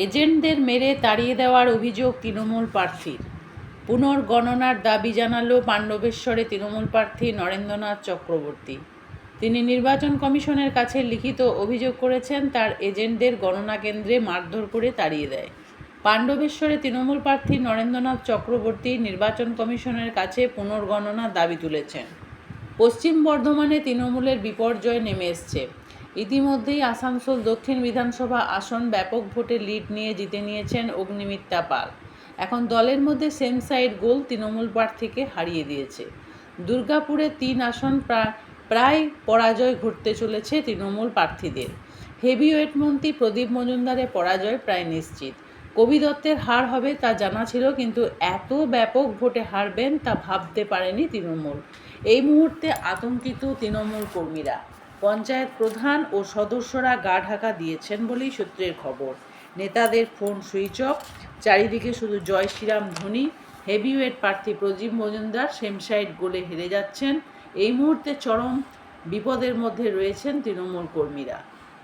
এজেন্টদের মেরে তাড়িয়ে দেওয়ার অভিযোগ তৃণমূল প্রার্থীর। পুনর্গণনার দাবি জানালো পাণ্ডবেশ্বরে তৃণমূল প্রার্থী নরেন্দ্রনাথ চক্রবর্তী। তিনি নির্বাচন কমিশনের কাছে লিখিত অভিযোগ করেছেন তার এজেন্টদের গণনা কেন্দ্রে মারধর করে তাড়িয়ে দেয়। পাণ্ডবেশ্বরে তৃণমূল প্রার্থী নরেন্দ্রনাথ চক্রবর্তী নির্বাচন কমিশনের কাছে পুনর্গণনার দাবি তুলেছেন। পশ্চিম বর্ধমানে তৃণমূলের বিপর্যয় নেমে এসছে। ইতিমধ্যেই আসানসোল দক্ষিণ বিধানসভা আসন ব্যাপক ভোটে লিড নিয়ে জিতে নিয়েছেন অগ্নিমিত্রা পাল। এখন দলের মধ্যে সেম সাইড গোল তৃণমূল প্রার্থীকে হারিয়ে দিয়েছে। দুর্গাপুরে 3 আসন প্রায় পরাজয় ঘটতে চলেছে তৃণমূল প্রার্থীদের। হেভিওয়েট মন্ত্রী প্রদীপ মজুমদারের পরাজয় প্রায় নিশ্চিত। কবি দত্তের হার হবে তা জানা ছিল, কিন্তু এত ব্যাপক ভোটে হারবেন তা ভাবতে পারেনি তৃণমূল। এই মুহূর্তে আতঙ্কিত তৃণমূল কর্মীরা। পঞ্চায়েত প্রধান ও সদস্যরা গা ঢাকা দিয়েছেন বলেই সূত্রের খবর। নেতাদের ফোন সুইচ অফ, চারিদিকে শুধু জয় শ্রীরাম ধ্বনি। হেভিওয়েট প্রার্থী প্রদীপ মজুমদার সেমসাইড গোলে হেরে যাচ্ছেন। এই মুহূর্তে চরম বিপদের মধ্যে রয়েছেন তৃণমূল কর্মীরা।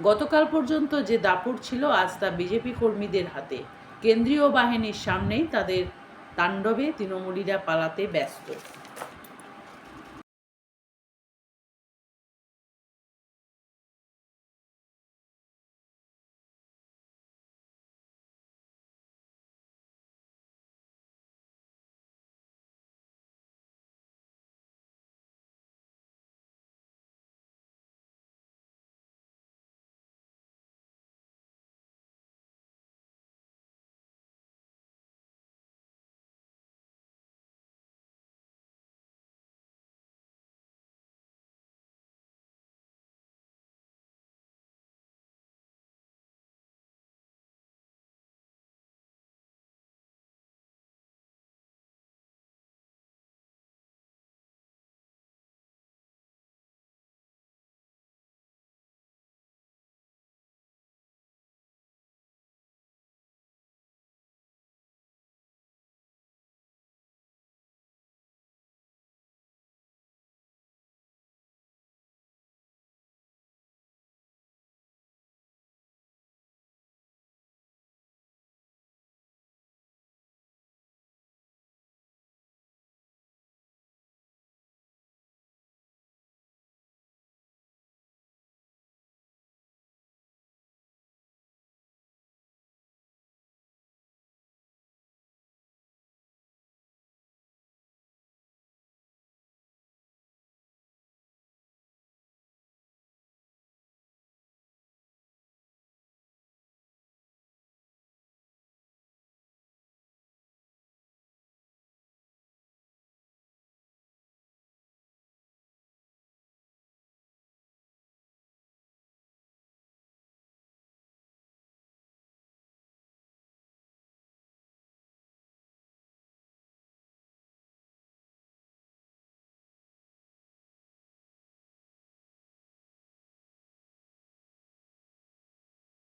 গতকাল পর্যন্ত যে দাপট ছিল, আজ তা বিজেপি কর্মীদের হাতে। কেন্দ্রীয় বাহিনীর সামনেই তাদের তাণ্ডবে তৃণমূলীরা পালাতে ব্যস্ত।